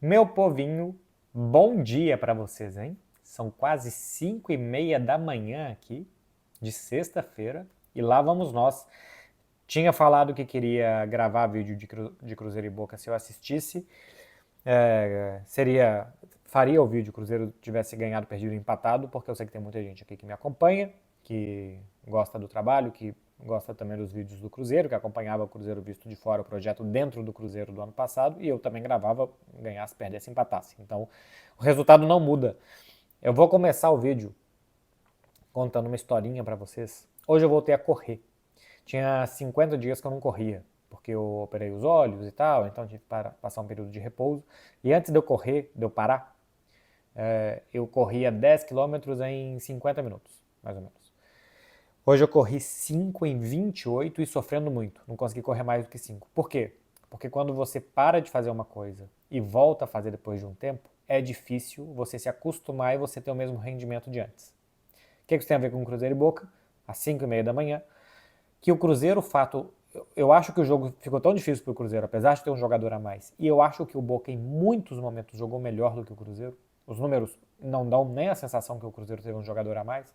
Meu povinho, bom dia para vocês, hein? São quase 5:30 da manhã aqui, de sexta-feira, e lá vamos nós. Tinha falado que queria gravar vídeo de Cruzeiro e Boca se eu assistisse. Faria o vídeo Cruzeiro tivesse ganhado, perdido, empatado, porque eu sei que tem muita gente aqui que me acompanha, que gosta do trabalho, que gosta também dos vídeos do Cruzeiro, que acompanhava o Cruzeiro visto de fora, o projeto dentro do Cruzeiro do ano passado, e eu também gravava, ganhasse, perdesse, empatasse. Então, o resultado não muda. Eu vou começar o vídeo contando uma historinha para vocês. Hoje eu voltei a correr. Tinha 50 dias que eu não corria, porque eu operei os olhos e tal, então tive que passar um período de repouso. E antes de eu correr, de eu parar, eu corria 10 quilômetros em 50 minutos, mais ou menos. Hoje eu corri 5 em 28 e sofrendo muito. Não consegui correr mais do que 5. Por quê? Porque quando você para de fazer uma coisa e volta a fazer depois de um tempo, é difícil você se acostumar e você ter o mesmo rendimento de antes. O que isso tem a ver com o Cruzeiro e Boca? Às 5:30 da manhã, que o Cruzeiro, eu acho que o jogo ficou tão difícil para o Cruzeiro, apesar de ter um jogador a mais, e eu acho que o Boca em muitos momentos jogou melhor do que o Cruzeiro. Os números não dão nem a sensação que o Cruzeiro teve um jogador a mais,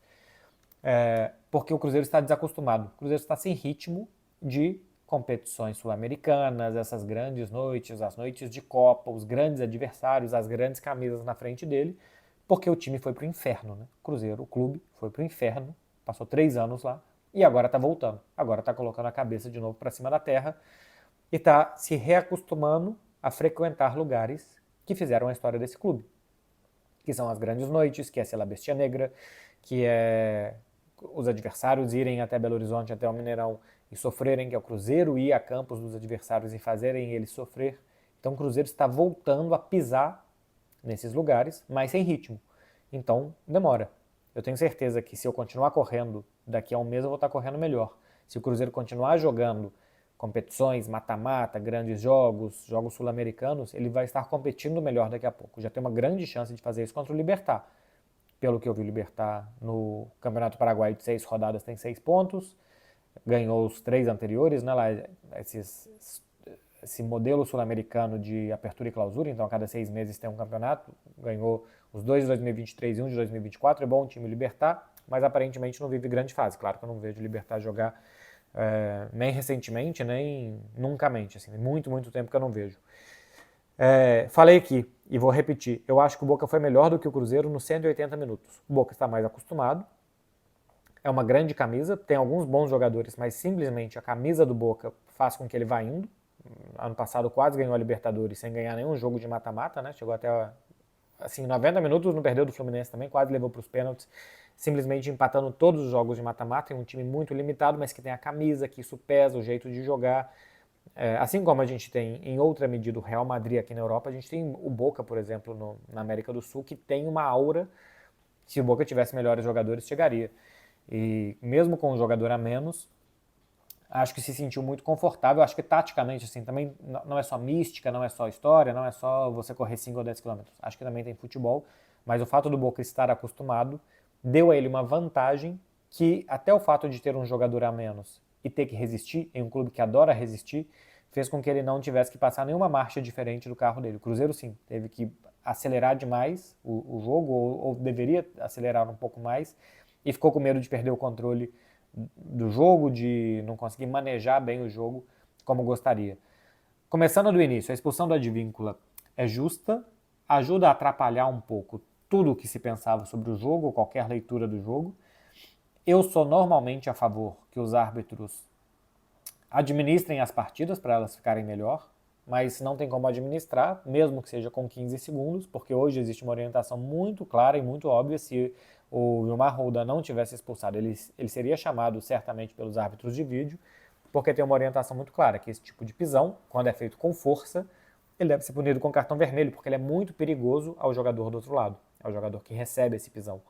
porque o Cruzeiro está desacostumado. O Cruzeiro está sem ritmo de competições sul-americanas, essas grandes noites, as noites de Copa, os grandes adversários, as grandes camisas na frente dele, porque o time foi pro inferno, né? O Cruzeiro, o clube, foi pro inferno, passou 3 anos lá e agora tá voltando. Agora tá colocando a cabeça de novo para cima da terra e tá se reacostumando a frequentar lugares que fizeram a história desse clube, que são as grandes noites, que é a La Bestia Negra, que é os adversários irem até Belo Horizonte, até o Mineirão e sofrerem, que é o Cruzeiro ir a campos dos adversários e fazerem eles sofrer. Então o Cruzeiro está voltando a pisar nesses lugares, mas sem ritmo. Então demora. Eu tenho certeza que se eu continuar correndo, daqui a um mês eu vou estar correndo melhor. Se o Cruzeiro continuar jogando competições, mata-mata, grandes jogos, jogos sul-americanos, ele vai estar competindo melhor daqui a pouco. Já tem uma grande chance de fazer isso contra o Libertad. Pelo que eu vi, o Libertad no Campeonato Paraguaio de 6 rodadas tem 6 pontos, ganhou os 3 anteriores, né, lá, esse modelo sul-americano de apertura e clausura, então a cada 6 meses tem um campeonato, ganhou os 2 de 2023 e um de 2024, é bom o time Libertad, mas aparentemente não vive grande fase. Claro que eu não vejo o Libertad jogar nem recentemente, nem nuncamente, assim, muito, muito tempo que eu não vejo. Falei aqui, e vou repetir, eu acho que o Boca foi melhor do que o Cruzeiro nos 180 minutos. O Boca está mais acostumado, é uma grande camisa, tem alguns bons jogadores, mas simplesmente a camisa do Boca faz com que ele vá indo. Ano passado quase ganhou a Libertadores sem ganhar nenhum jogo de mata-mata, né? Chegou até assim, 90 minutos, não perdeu do Fluminense também, quase levou para os pênaltis, simplesmente empatando todos os jogos de mata-mata, em um time muito limitado, mas que tem a camisa, que isso pesa, o jeito de jogar. Assim como a gente tem, em outra medida, o Real Madrid aqui na Europa, a gente tem o Boca, por exemplo, na América do Sul, que tem uma aura, se o Boca tivesse melhores jogadores, chegaria. E mesmo com um jogador a menos, acho que se sentiu muito confortável. Acho que taticamente, assim, também não é só mística, não é só história, não é só você correr 5 ou 10 quilômetros. Acho que também tem futebol, mas o fato do Boca estar acostumado deu a ele uma vantagem que até o fato de ter um jogador a menos e ter que resistir, em um clube que adora resistir, fez com que ele não tivesse que passar nenhuma marcha diferente do carro dele. O Cruzeiro, sim, teve que acelerar demais o jogo, ou deveria acelerar um pouco mais, e ficou com medo de perder o controle do jogo, de não conseguir manejar bem o jogo como gostaria. Começando do início, a expulsão do Advíncula é justa, ajuda a atrapalhar um pouco tudo o que se pensava sobre o jogo, qualquer leitura do jogo. Eu sou normalmente a favor que os árbitros administrem as partidas para elas ficarem melhor, mas não tem como administrar, mesmo que seja com 15 segundos, porque hoje existe uma orientação muito clara e muito óbvia. Se o Vilmar Holda não tivesse expulsado, ele seria chamado certamente pelos árbitros de vídeo, porque tem uma orientação muito clara, que esse tipo de pisão, quando é feito com força, ele deve ser punido com cartão vermelho, porque ele é muito perigoso ao jogador do outro lado, ao jogador que recebe esse pisão.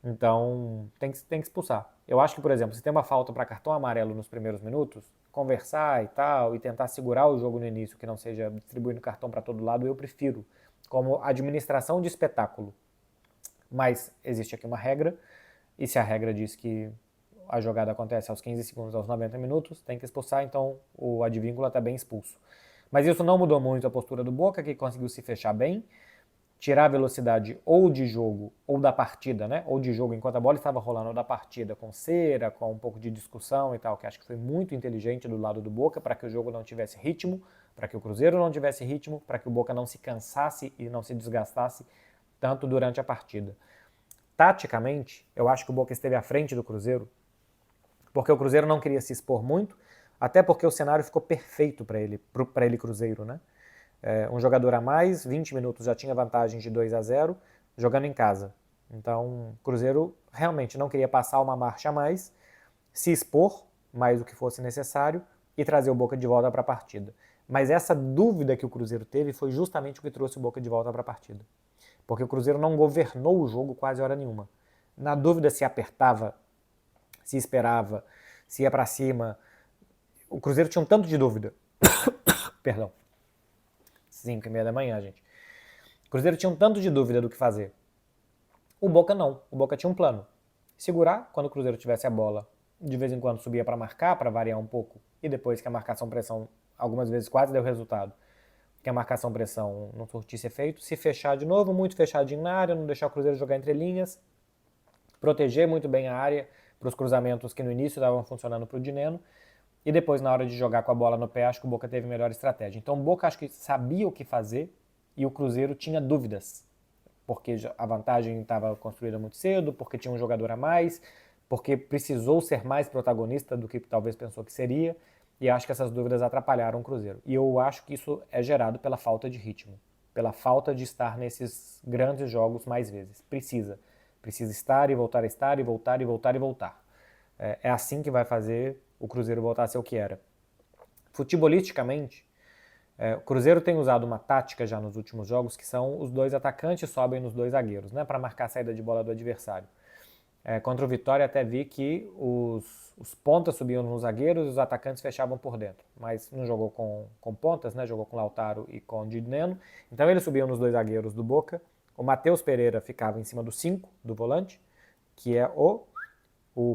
Então, tem que expulsar. Eu acho que, por exemplo, se tem uma falta para cartão amarelo nos primeiros minutos, conversar e tal, e tentar segurar o jogo no início, que não seja distribuindo cartão para todo lado, eu prefiro, como administração de espetáculo. Mas existe aqui uma regra, e se a regra diz que a jogada acontece aos 15 segundos, aos 90 minutos, tem que expulsar, então o Advíncula está bem expulso. Mas isso não mudou muito a postura do Boca, que conseguiu se fechar bem, tirar a velocidade ou de jogo ou da partida, né? Ou de jogo enquanto a bola estava rolando, ou da partida com cera, com um pouco de discussão e tal, que acho que foi muito inteligente do lado do Boca para que o jogo não tivesse ritmo, para que o Cruzeiro não tivesse ritmo, para que o Boca não se cansasse e não se desgastasse tanto durante a partida. Taticamente, eu acho que o Boca esteve à frente do Cruzeiro, porque o Cruzeiro não queria se expor muito, até porque o cenário ficou perfeito para ele Cruzeiro, né? Um jogador a mais, 20 minutos já tinha vantagem de 2-0, jogando em casa. Então, o Cruzeiro realmente não queria passar uma marcha a mais, se expor mais do que fosse necessário e trazer o Boca de volta para a partida. Mas essa dúvida que o Cruzeiro teve foi justamente o que trouxe o Boca de volta para a partida. Porque o Cruzeiro não governou o jogo quase hora nenhuma. Na dúvida se apertava, se esperava, se ia para cima. O Cruzeiro tinha um tanto de dúvida. Perdão. 5h30 da manhã, gente. O Cruzeiro tinha um tanto de dúvida do que fazer. O Boca não. O Boca tinha um plano. Segurar quando o Cruzeiro tivesse a bola. De vez em quando subia para marcar, para variar um pouco. E depois que a marcação-pressão algumas vezes quase deu resultado, que a marcação-pressão não surtisse efeito, se fechar de novo, muito fechadinho na área, não deixar o Cruzeiro jogar entre linhas, proteger muito bem a área para os cruzamentos que no início estavam funcionando para o Dineno, e depois na hora de jogar com a bola no pé, acho que o Boca teve melhor estratégia. Então o Boca acho que sabia o que fazer e o Cruzeiro tinha dúvidas, porque a vantagem estava construída muito cedo, porque tinha um jogador a mais, porque precisou ser mais protagonista do que talvez pensou que seria, e acho que essas dúvidas atrapalharam o Cruzeiro. E eu acho que isso é gerado pela falta de ritmo, pela falta de estar nesses grandes jogos mais vezes. Precisa estar e voltar a estar e voltar e voltar e voltar. É assim que vai fazer o Cruzeiro voltar a ser o que era. Futebolisticamente, o Cruzeiro tem usado uma tática já nos últimos jogos, que são os dois atacantes sobem nos dois zagueiros, né, para marcar a saída de bola do adversário. Contra o Vitória até vi que os pontas subiam nos zagueiros e os atacantes fechavam por dentro. Mas não jogou com pontas, né? Jogou com Lautaro e com Dineno. Então eles subiam nos dois zagueiros do Boca. O Matheus Pereira ficava em cima do 5 do volante, que é o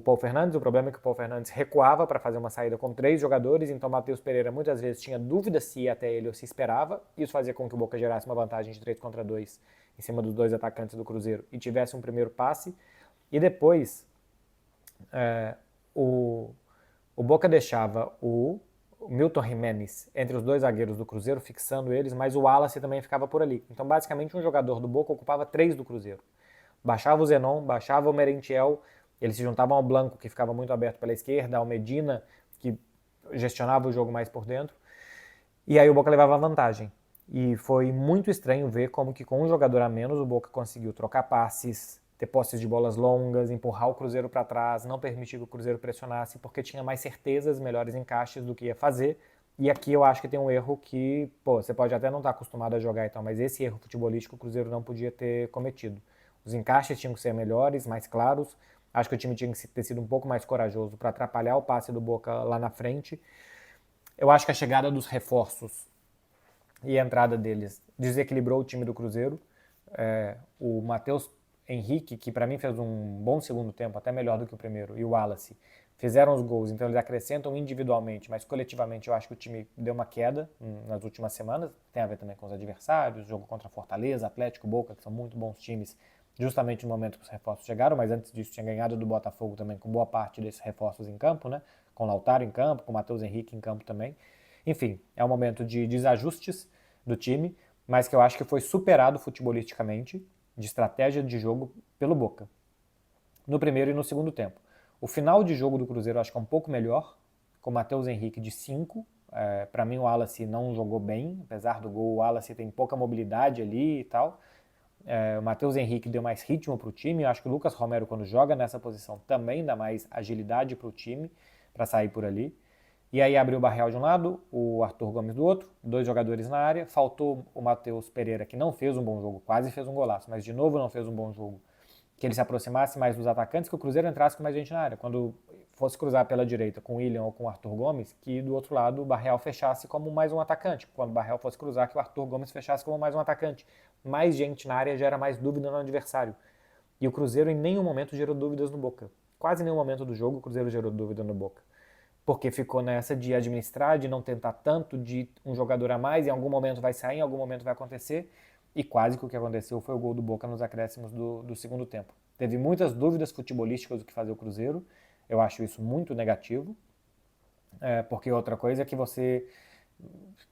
Paul Fernandes. O problema é que o Paul Fernandes recuava para fazer uma saída com 3 jogadores, então o Matheus Pereira muitas vezes tinha dúvida se ia até ele ou se esperava. Isso fazia com que o Boca gerasse uma vantagem de 3-2 em cima dos dois atacantes do Cruzeiro e tivesse um primeiro passe. E depois, o Boca deixava o Milton Jiménez entre os dois zagueiros do Cruzeiro, fixando eles, mas o Wallace também ficava por ali. Então, basicamente, um jogador do Boca ocupava 3 do Cruzeiro. Baixava o Zenon, baixava o Merentiel, eles se juntavam ao Blanco, que ficava muito aberto pela esquerda, ao Medina, que gestionava o jogo mais por dentro, e aí o Boca levava vantagem. E foi muito estranho ver como que com um jogador a menos o Boca conseguiu trocar passes, ter posses de bolas longas, empurrar o Cruzeiro para trás, não permitir que o Cruzeiro pressionasse, porque tinha mais certezas, melhores encaixes do que ia fazer. E aqui eu acho que tem um erro que, você pode até não estar acostumado a jogar e tal, mas esse erro futebolístico o Cruzeiro não podia ter cometido. Os encaixes tinham que ser melhores, mais claros. Acho que o time tinha que ter sido um pouco mais corajoso para atrapalhar o passe do Boca lá na frente. Eu acho que a chegada dos reforços e a entrada deles desequilibrou o time do Cruzeiro. O Matheus Henrique, que para mim fez um bom segundo tempo, até melhor do que o primeiro, e o Wallace fizeram os gols, então eles acrescentam individualmente, mas coletivamente eu acho que o time deu uma queda nas últimas semanas, tem a ver também com os adversários, jogo contra Fortaleza, Atlético, Boca, que são muito bons times, justamente no momento que os reforços chegaram, mas antes disso tinha ganhado do Botafogo também, com boa parte desses reforços em campo, né? Com Lautaro em campo, com Matheus Henrique em campo também. Enfim, é um momento de desajustes do time, mas que eu acho que foi superado futebolisticamente, de estratégia de jogo, pelo Boca, no primeiro e no segundo tempo. O final de jogo do Cruzeiro eu acho que é um pouco melhor, com o Matheus Henrique de 5. Para mim o Wallace não jogou bem, apesar do gol, o Wallace tem pouca mobilidade ali e tal. O Matheus Henrique deu mais ritmo para o time, eu acho que o Lucas Romero, quando joga nessa posição, também dá mais agilidade para o time, para sair por ali. E aí abriu o Barreal de um lado, o Arthur Gomes do outro, 2 jogadores na área. Faltou o Matheus Pereira, que não fez um bom jogo, quase fez um golaço, mas de novo não fez um bom jogo. Que ele se aproximasse mais dos atacantes, que o Cruzeiro entrasse com mais gente na área. Quando fosse cruzar pela direita com o William ou com o Arthur Gomes, que do outro lado o Barreal fechasse como mais um atacante. Quando o Barreal fosse cruzar, que o Arthur Gomes fechasse como mais um atacante. Mais gente na área gera mais dúvida no adversário. E o Cruzeiro em nenhum momento gerou dúvidas no Boca. Quase nenhum momento do jogo o Cruzeiro gerou dúvida no Boca. porque ficou nessa de administrar, de não tentar tanto, de um jogador a mais, em algum momento vai sair, em algum momento vai acontecer, e quase que o que aconteceu foi o gol do Boca nos acréscimos do segundo tempo. Teve muitas dúvidas futebolísticas do que fazer o Cruzeiro, eu acho isso muito negativo, porque outra coisa é que você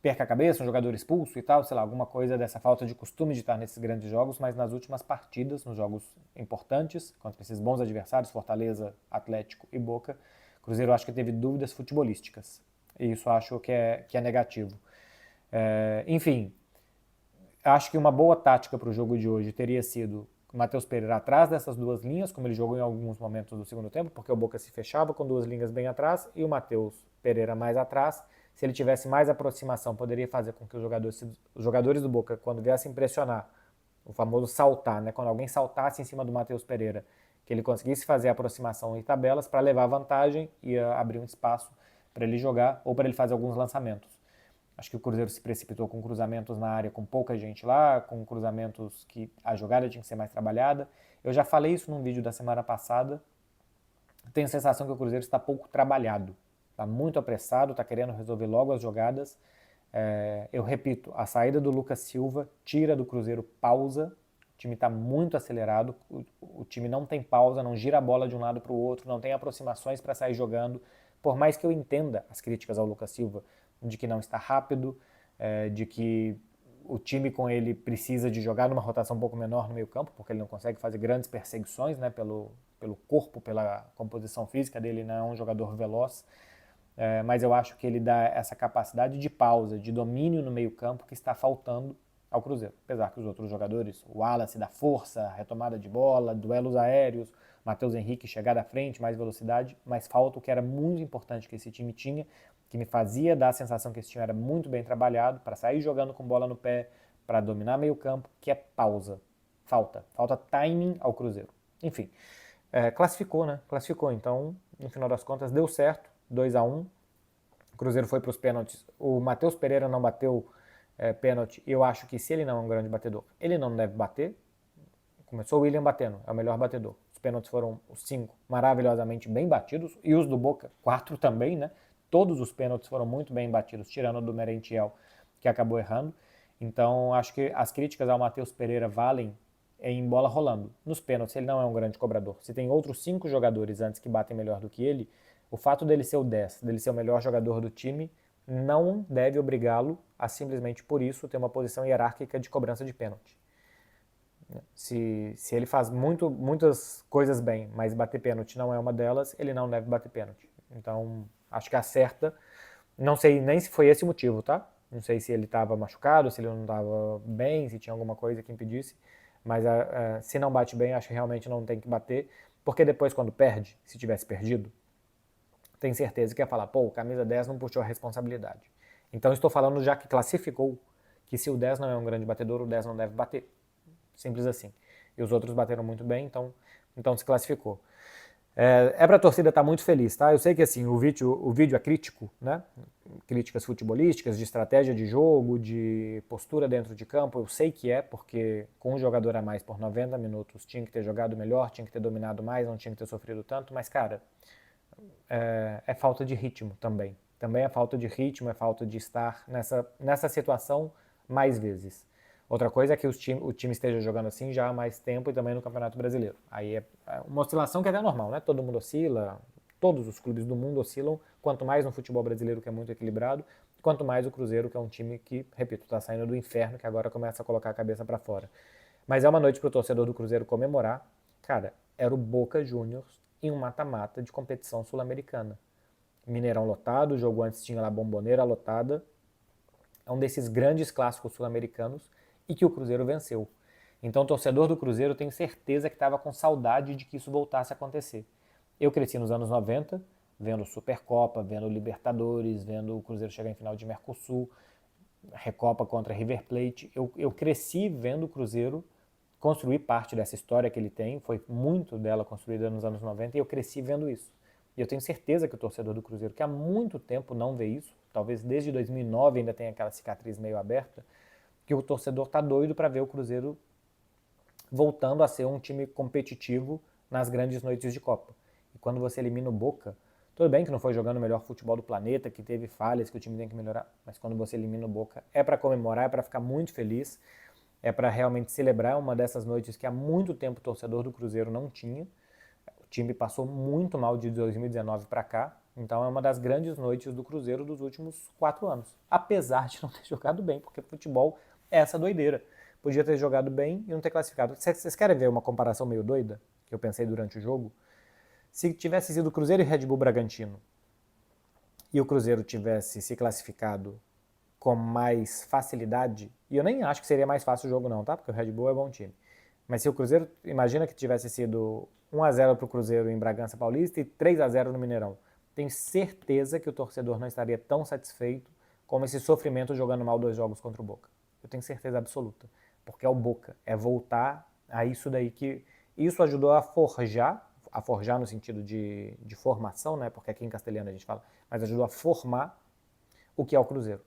perca a cabeça, um jogador expulso e tal, sei lá, alguma coisa dessa falta de costume de estar nesses grandes jogos, mas nas últimas partidas, nos jogos importantes, contra esses bons adversários, Fortaleza, Atlético e Boca, Cruzeiro acho que teve dúvidas futebolísticas, e isso acho que é negativo. Enfim, acho que uma boa tática para o jogo de hoje teria sido Matheus Pereira atrás dessas duas linhas, como ele jogou em alguns momentos do segundo tempo, porque o Boca se fechava com duas linhas bem atrás, e o Matheus Pereira mais atrás. Se ele tivesse mais aproximação, poderia fazer com que os jogadores do Boca, quando viessem pressionar, o famoso saltar, né? Quando alguém saltasse em cima do Matheus Pereira, que ele conseguisse fazer a aproximação em tabelas para levar vantagem e abrir um espaço para ele jogar ou para ele fazer alguns lançamentos. Acho que o Cruzeiro se precipitou com cruzamentos na área com pouca gente lá, com cruzamentos que a jogada tinha que ser mais trabalhada. Eu já falei isso num vídeo da semana passada. Tenho a sensação que o Cruzeiro está pouco trabalhado. Está muito apressado, está querendo resolver logo as jogadas. Eu repito, a saída do Lucas Silva tira do Cruzeiro pausa. O time está muito acelerado, o time não tem pausa, não gira a bola de um lado para o outro, não tem aproximações para sair jogando. Por mais que eu entenda as críticas ao Lucas Silva, de que não está rápido, de que o time com ele precisa de jogar numa rotação um pouco menor no meio campo, porque ele não consegue fazer grandes perseguições, né, pelo corpo, pela composição física dele, não é um jogador veloz, mas eu acho que ele dá essa capacidade de pausa, de domínio no meio campo que está faltando ao Cruzeiro. Apesar que os outros jogadores, o Wallace dá força, retomada de bola, duelos aéreos, Matheus Henrique chegar à frente, mais velocidade, mas falta o que era muito importante que esse time tinha, que me fazia dar a sensação que esse time era muito bem trabalhado, para sair jogando com bola no pé, para dominar meio campo, que é pausa. Falta timing ao Cruzeiro. Enfim, classificou, né? Classificou, então, no final das contas, deu certo, 2-1. O Cruzeiro foi para os pênaltis. O Matheus Pereira não bateu pênalti. Eu acho que se ele não é um grande batedor, ele não deve bater. Começou o William batendo, é o melhor batedor. Os pênaltis foram os 5 maravilhosamente bem batidos, e os do Boca, 4 também, né? Todos os pênaltis foram muito bem batidos, tirando o do Merentiel, que acabou errando. Então, acho que as críticas ao Matheus Pereira valem em bola rolando. Nos pênaltis, ele não é um grande cobrador. Se tem outros 5 jogadores antes que batem melhor do que ele, o fato dele ser o 10, dele ser o melhor jogador do time, não deve obrigá-lo a simplesmente por isso ter uma posição hierárquica de cobrança de pênalti. Se ele faz muitas coisas bem, mas bater pênalti não é uma delas, ele não deve bater pênalti. Então, acho que acerta. Não sei nem se foi esse o motivo, tá? Não sei se ele estava machucado, se ele não estava bem, se tinha alguma coisa que impedisse. Mas se não bate bem, acho que realmente não tem que bater. Porque depois, quando perde, se tivesse perdido, tem certeza que ia falar, pô, o camisa 10 não puxou a responsabilidade. Então, estou falando já que classificou que se o 10 não é um grande batedor, o 10 não deve bater. Simples assim. E os outros bateram muito bem, então se classificou. Para a torcida estar muito feliz, tá? Eu sei que assim, o vídeo é crítico, né? Críticas futebolísticas, de estratégia de jogo, de postura dentro de campo, eu sei que porque com um jogador a mais por 90 minutos tinha que ter jogado melhor, tinha que ter dominado mais, não tinha que ter sofrido tanto, mas cara, é falta de ritmo também. Também é falta de ritmo, é falta de estar nessa situação mais vezes. Outra coisa é que o time esteja jogando assim já há mais tempo e também no Campeonato Brasileiro. Aí é uma oscilação que é até normal, né? Todo mundo oscila, todos os clubes do mundo oscilam, quanto mais no futebol brasileiro, que é muito equilibrado, quanto mais o Cruzeiro, que é um time que, repito, está saindo do inferno, que agora começa a colocar a cabeça para fora. Mas é uma noite para o torcedor do Cruzeiro comemorar. Cara, era o Boca Juniors em um mata-mata de competição sul-americana. Mineirão lotado, o jogo antes tinha lá Bomboneira lotada. É um desses grandes clássicos sul-americanos e que o Cruzeiro venceu. Então o torcedor do Cruzeiro tem certeza que estava com saudade de que isso voltasse a acontecer. Eu cresci nos anos 90, vendo Supercopa, vendo Libertadores, vendo o Cruzeiro chegar em final de Mercosul, Recopa contra River Plate. Eu cresci vendo o Cruzeiro construir parte dessa história que ele tem, foi muito dela construída nos anos 90 e eu cresci vendo isso. E eu tenho certeza que o torcedor do Cruzeiro, que há muito tempo não vê isso, talvez desde 2009 ainda tenha aquela cicatriz meio aberta, que o torcedor está doido para ver o Cruzeiro voltando a ser um time competitivo nas grandes noites de Copa. E quando você elimina o Boca, Tudo bem que não foi jogando o melhor futebol do planeta, que teve falhas, que o time tem que melhorar, mas quando você elimina o Boca, é para comemorar, é para ficar muito feliz, é para realmente celebrar uma dessas noites que há muito tempo o torcedor do Cruzeiro não tinha. O time passou muito mal de 2019 para cá, então é uma das grandes noites do Cruzeiro dos últimos 4 anos. Apesar de não ter jogado bem, porque futebol é essa doideira. Podia ter jogado bem e não ter classificado. Vocês querem ver uma comparação meio doida que eu pensei durante o jogo? Se tivesse sido Cruzeiro e Red Bull Bragantino e o Cruzeiro tivesse se classificado com mais facilidade, e eu nem acho que seria mais fácil o jogo não, tá? Porque o Red Bull é bom time. Mas se o Cruzeiro, imagina que tivesse sido 1-0 para o Cruzeiro em Bragança Paulista e 3-0 no Mineirão. Tenho certeza que o torcedor não estaria tão satisfeito como esse sofrimento jogando mal 2 jogos contra o Boca. Eu tenho certeza absoluta. Porque é o Boca, é voltar a isso daí que... Isso ajudou a forjar no sentido de formação, né? Porque aqui em castelhano a gente fala, mas ajudou a formar o que é o Cruzeiro.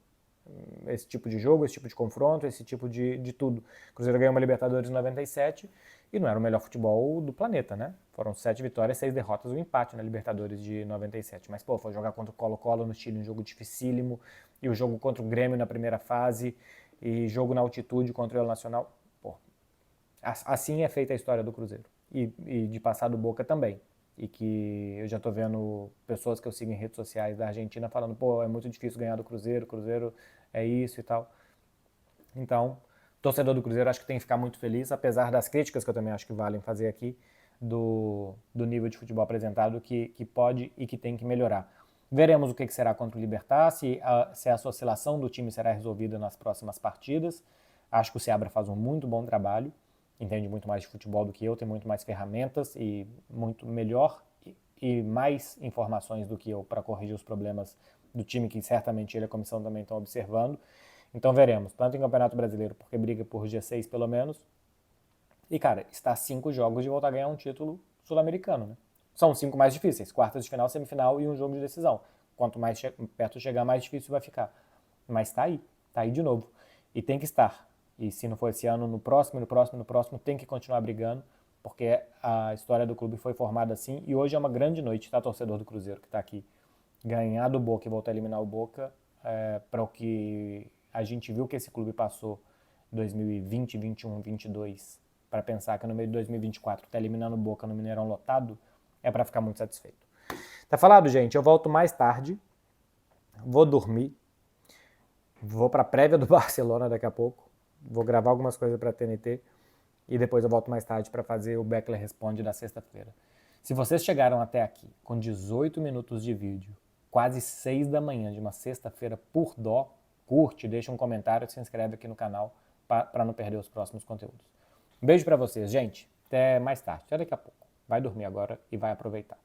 Esse tipo de jogo, esse tipo de confronto, esse tipo de tudo. O Cruzeiro ganhou uma Libertadores em 97 e não era o melhor futebol do planeta, né? Foram 7 vitórias, 6 derrotas, um empate na Libertadores de 97. Mas, pô, foi jogar contra o Colo-Colo no Chile, um jogo dificílimo, e o jogo contra o Grêmio na primeira fase, e jogo na altitude contra o El Nacional. Pô, assim é feita a história do Cruzeiro. E de passar do Boca também. E que eu já tô vendo pessoas que eu sigo em redes sociais da Argentina falando, pô, é muito difícil ganhar do Cruzeiro, o Cruzeiro é isso e tal. Então, torcedor do Cruzeiro acho que tem que ficar muito feliz, apesar das críticas que eu também acho que valem fazer aqui, do nível de futebol apresentado que pode e que tem que melhorar. Veremos o que será contra o Libertad, se essa oscilação do time será resolvida nas próximas partidas. Acho que o Seabra faz um muito bom trabalho, entende muito mais de futebol do que eu, tem muito mais ferramentas e muito melhor e mais informações do que eu para corrigir os problemas do time que certamente ele e a comissão também estão observando. Então veremos, tanto em Campeonato Brasileiro, porque briga por G6 pelo menos, e cara, está a 5 jogos de voltar a ganhar um título sul-americano, né? São 5 mais difíceis, quartas de final, semifinal e um jogo de decisão. Quanto mais perto chegar, mais difícil vai ficar. Mas tá aí de novo. E tem que estar. E se não for esse ano, no próximo, tem que continuar brigando, porque a história do clube foi formada assim, e hoje é uma grande noite, tá, torcedor do Cruzeiro que tá aqui. Ganhar do Boca e voltar a eliminar o Boca, para o que a gente viu que esse clube passou 2020, 21, 22, para pensar que no meio de 2024 tá eliminando o Boca no Mineirão lotado, é para ficar muito satisfeito. Tá falado, gente? Eu volto mais tarde, vou dormir, vou para a prévia do Barcelona daqui a pouco, vou gravar algumas coisas para a TNT e depois eu volto mais tarde para fazer o Beckler Responde da sexta-feira. Se vocês chegaram até aqui com 18 minutos de vídeo, quase 6 da manhã de uma sexta-feira, por dó, curte, deixa um comentário e se inscreve aqui no canal para não perder os próximos conteúdos. Um beijo para vocês, gente. Até mais tarde, até daqui a pouco. Vai dormir agora e vai aproveitar.